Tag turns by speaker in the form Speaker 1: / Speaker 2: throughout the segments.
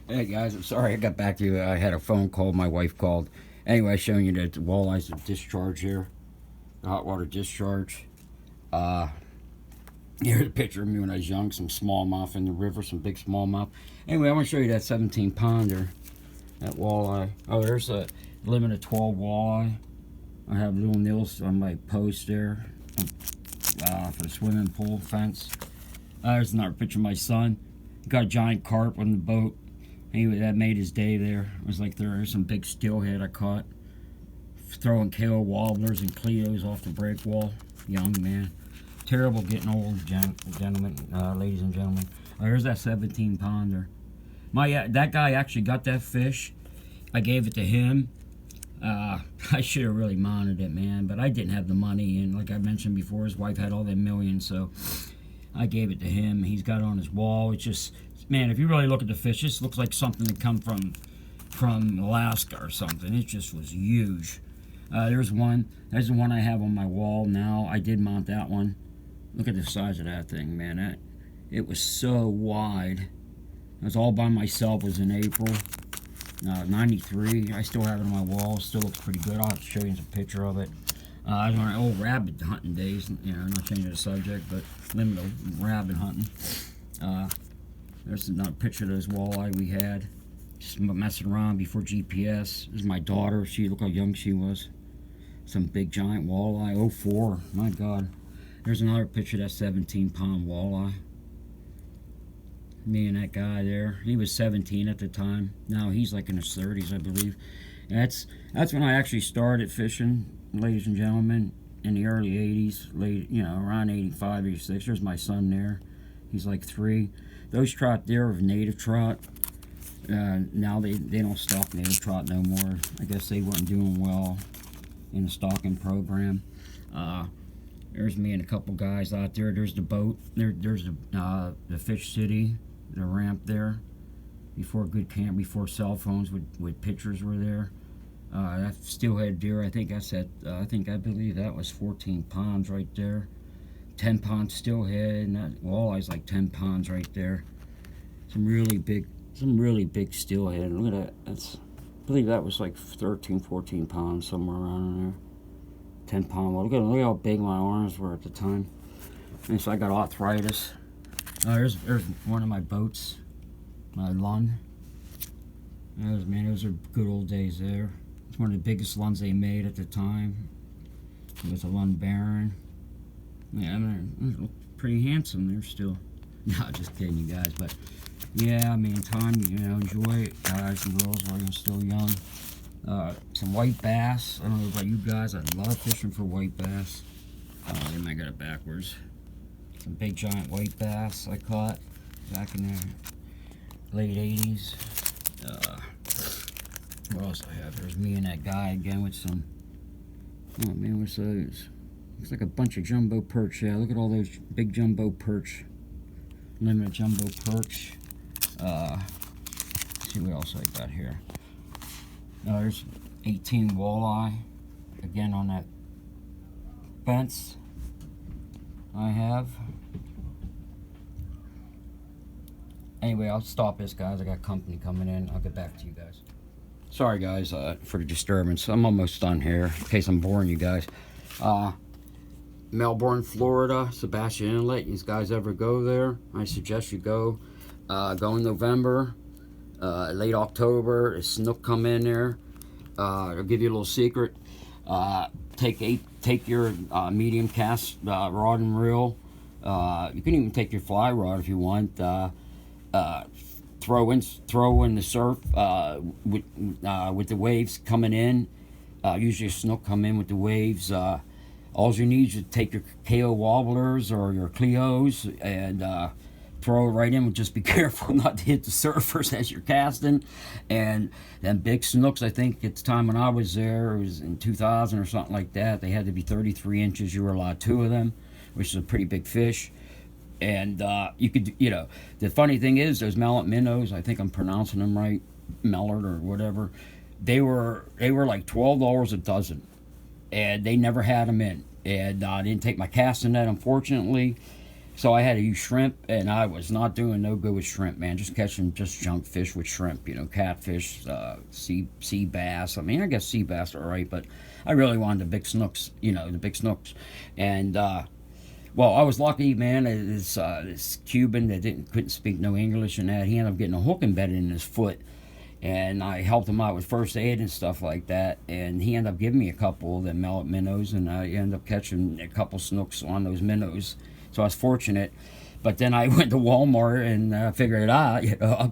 Speaker 1: Hey guys, I'm sorry I got back to you. I had a phone call. My wife called. Anyway, showing you that the walleyes are discharge here, the hot water discharge. Uh, Here's a picture of me when I was young. Some smallmouth in the river, some big smallmouth. Anyway, I want to show you that 17 pounder, that walleye. Oh, there's a limit of 12 walleye. I have little nils on my post there for the swimming pool fence. There's another picture of my son. Got a giant carp on the boat. Anyway, that made his day there. It was like there's some big steelhead I caught. Throwing KO wobblers and Cleos off the break wall. Young man. Terrible getting old, gentlemen, ladies and gentlemen. There's that 17 pounder. That guy actually got that fish. I gave it to him. I should have really mounted it, man, but I didn't have the money, and like I mentioned before, his wife had all that millions, so I gave it to him. He's got it on his wall. It's just, man, if you really look at the fish, this looks like something that come from Alaska or something. It just was huge. There's one. That's the one I have on my wall now. I did mount that one. Look at the size of that thing, man. It was so wide. I was all by myself. It was in April. 93. I still have it on my wall. Still looks pretty good. I'll have to show you some picture of it. I was on old rabbit hunting days. You know, not changing the subject, but limited rabbit hunting. There's another picture of those walleye we had. Just messing around before GPS. This is my daughter. Look how young she was. Some big giant walleye. 04. My God. There's another picture of that 17-pound walleye. Me and that guy there. He was 17 at the time. Now he's like in his 30s, I believe. And that's when I actually started fishing, ladies and gentlemen, in the early 80s, around 85, 86. There's my son there. He's like 3. Those trout there are native trout. Now they don't stock native trout no more. I guess they weren't doing well in the stocking program. There's me and a couple guys out there. There's the boat. There's the Fish City, the ramp there. Before good camp, before cell phones with pictures were there. That steelhead deer, I believe that was 14 pounds right there. 10-pound steelhead, and that walleye's like 10 pounds right there. Some really big steelhead. Look at that. I believe that was like 13, 14 pounds, somewhere around there. 10-pound. Well, look how big my arms were at the time. And so I got arthritis. There's one of my boats, my Lund. Those are good old days there. It's one of the biggest Lunds they made at the time. It was a Lund Baron. Yeah, they're pretty handsome there still. No, just kidding, you guys. But yeah, I mean, time, enjoy it, guys and girls while you're still young. Some white bass. I don't know about you guys. I love fishing for white bass. Oh, they might got it backwards. Some big giant white bass I caught back in the late 80s. What else I have? There's me and that guy again with some. Oh man, what's those? Looks like a bunch of jumbo perch. Yeah, look at all those big jumbo perch. Limited jumbo perch. Let's see what else I got here. There's 18 walleye. Again on that fence I have. Anyway, I'll stop this, guys. I got company coming in. I'll get back to you guys. Sorry, guys, for the disturbance. I'm almost done here, in case I'm boring you guys. Melbourne, Florida, Sebastian Inlet. You guys ever go there? I suggest you go. Go in November, late October. The snook come in there. I'll give you a little secret. Take your medium cast rod and reel. You can even take your fly rod if you want. Throw in the surf with the waves coming in. Usually a snook come in with the waves. All you need is to take your KO wobblers or your Cleos and throw it right in. Just be careful not to hit the surfers as you're casting. And then big snooks, I think at the time when I was there, it was in 2000 or something like that, they had to be 33 inches. You were allowed 2 of them, which is a pretty big fish. And you could, the funny thing is, those mallet minnows, I think I'm pronouncing them right, Mellard or whatever, they were like $12 a dozen. And they never had them in. And I didn't take my casting net, unfortunately. So I had to use shrimp, and I was not doing no good with shrimp, man. Just catching just junk fish with shrimp, catfish, sea bass. I mean, I guess sea bass are all right, but I really wanted the big snooks, the big snooks. And well, I was lucky, man. This Cuban that couldn't speak no English and that, he ended up getting a hook embedded in his foot, and I helped him out with first aid and stuff like that. And he ended up giving me a couple of them mallet minnows, and I ended up catching a couple snooks on those minnows. So I was fortunate. But then I went to Walmart and figured out, I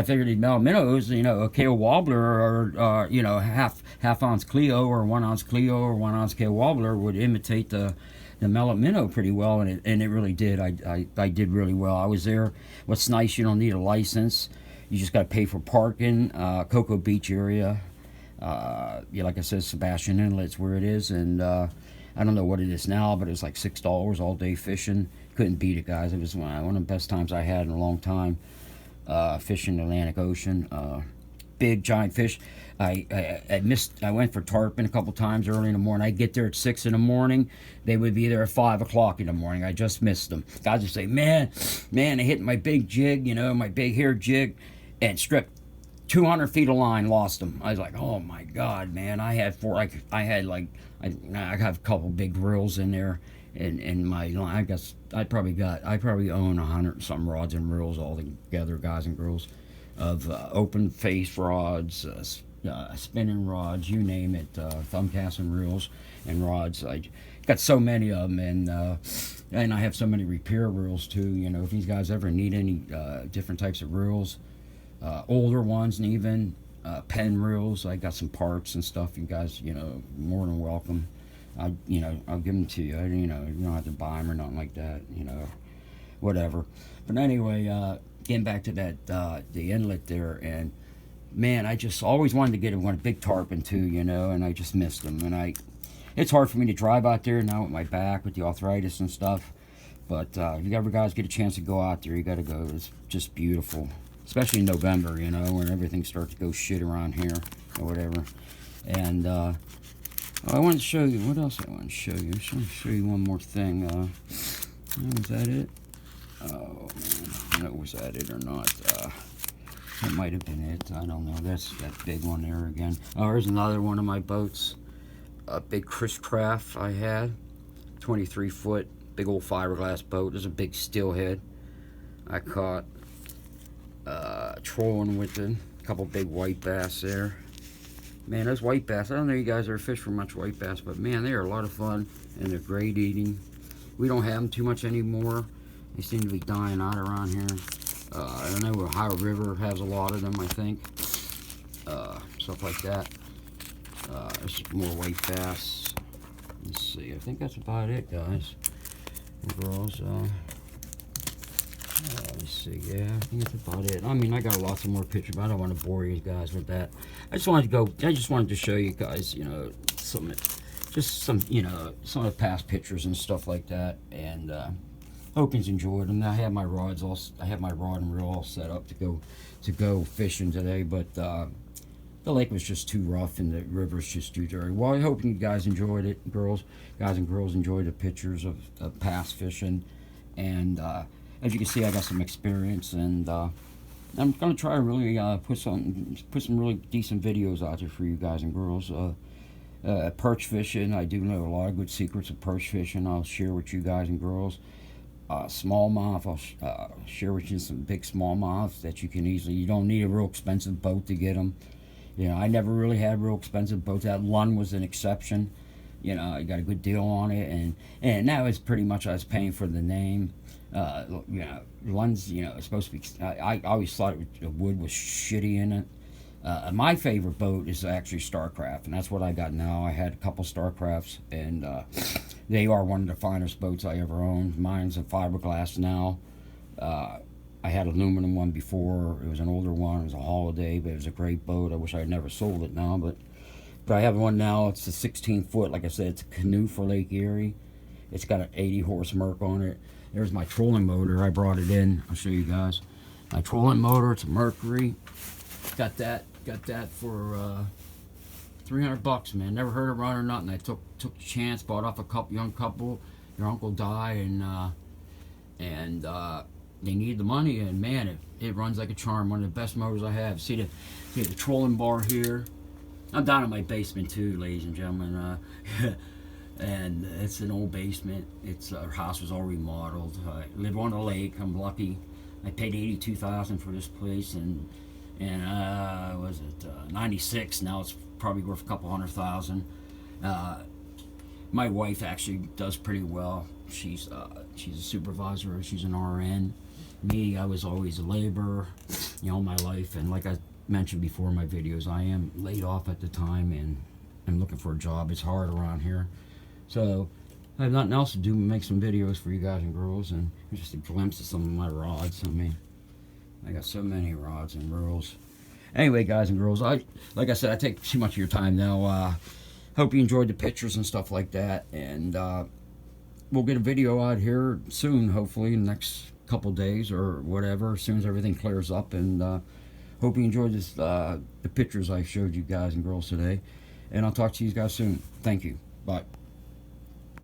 Speaker 1: figured these mallet minnows, a kale wobbler or, half ounce Cleo or 1 ounce Cleo or 1 ounce kale wobbler would imitate the mallet minnow pretty well, and it really did. I did really well. I was there. What's nice, you don't need a license. You just got to pay for parking. Cocoa Beach area. Like I said, Sebastian Inlet's where it is, and I don't know what it is now, but it was like $6 all day fishing. Couldn't beat it, guys. It was one of the best times I had in a long time fishing the Atlantic Ocean. Big giant fish. I went for tarpon a couple times early in the morning. I'd get there at 6 in the morning. They would be there at 5 o'clock in the morning. I just missed them. Guys would say, man, I hit my big jig, my big hair jig, and stripped 200 feet of line, lost them. I was like, oh my God, man. I have a couple big reels in there in my line. I guess I probably own 100 some rods and reels all together, guys and girls, of open face rods, spinning rods, you name it, thumb casting reels and rods. I got so many of them, and I have so many repair reels too. If these guys ever need any different types of reels, older ones, and even pen reels, I got some parts and stuff. You guys, more than welcome. I'll give them to you. You don't have to buy them or nothing like that. Whatever. But anyway, getting back to that the inlet there, and man, I just always wanted to get one big tarpon too, and I just missed them. And it's hard for me to drive out there now with my back, with the arthritis and stuff. But if you ever guys get a chance to go out there, you got to go. It's just beautiful, especially in November, when everything starts to go shit around here or whatever. And I wanted to show you, what else I want to show you? I just want to show you one more thing. Was that it? Oh, man. I don't know, was that it or not? It might have been it. I don't know. That's that big one there again. Oh, there's another one of my boats. A big Chris Craft I had. 23 foot. Big old fiberglass boat. There's a big steelhead I caught. Trolling with it. A couple big white bass there. Man, those white bass, I don't know you guys ever fish for much white bass, but man, they are a lot of fun, and they're great eating. We don't have them too much anymore. They seem to be dying out around here. I don't know, Ohio River has a lot of them, I think. Stuff like that. There's more white bass. Let's see, I think that's about it, guys and girls. Let's see, yeah, I think that's about it. I mean, I got lots of more pictures, but I don't want to bore you guys with that. I just wanted to show you guys, some of the past pictures and stuff like that, and hope you enjoyed them. I have my rod and reel all set up to go fishing today, but the lake was just too rough and the river's just too dirty. Well, I hope you guys enjoyed it, guys and girls enjoyed the pictures of past fishing, and as you can see, I got some experience, and I'm gonna try to really put some really decent videos out there for you guys and girls. Perch fishing, I do know a lot of good secrets of perch fishing. I'll share with you guys and girls. Smallmouth, I'll share with you some big smallmouths that you can easily. You don't need a real expensive boat to get them. I never really had real expensive boats. That Lund was an exception. I got a good deal on it, and that was pretty much I was paying for the name. Lund's, it's supposed to be. I always thought the wood was shitty in it. My favorite boat is actually Starcraft, and that's what I got now. I had a couple Starcrafts, and they are one of the finest boats I ever owned. Mine's a fiberglass now. I had an aluminum one before. It was an older one. It was a Holiday, but it was a great boat. I wish I had never sold it now, but I have one now. It's a 16 foot. Like I said, it's a canoe for Lake Erie. It's got an 80 horse Merc on it. There's my trolling motor. I brought it in. I'll show you guys. My trolling motor. It's a Mercury. Got that for $300, man. Never heard of run or nothing. I took a chance. Bought off a young couple. Their uncle died, and and they need the money, and man, it runs like a charm. One of the best motors I have. See the trolling bar here. I'm down in my basement too, ladies and gentlemen, and it's an old basement. It's our house was all remodeled. I live on a lake. I'm lucky. I paid $82,000 for this place, and was it 96? Now it's probably worth a couple $100,000. My wife actually does pretty well. She's a supervisor. She's an RN. Me, I was always a laborer, my life. And like I mentioned before in my videos, I am laid off at the time, and I'm looking for a job. It's hard around here, so I have nothing else to do but make some videos for you guys and girls, and just a glimpse of some of my rods. I mean, I got so many rods and reels. Anyway, guys and girls, like I said, I take too much of your time now. Hope you enjoyed the pictures and stuff like that, and we'll get a video out here soon, hopefully in the next couple days or whatever, as soon as everything clears up. And hope you enjoyed the pictures I showed you guys and girls today, and I'll talk to you guys soon. Thank you. Bye.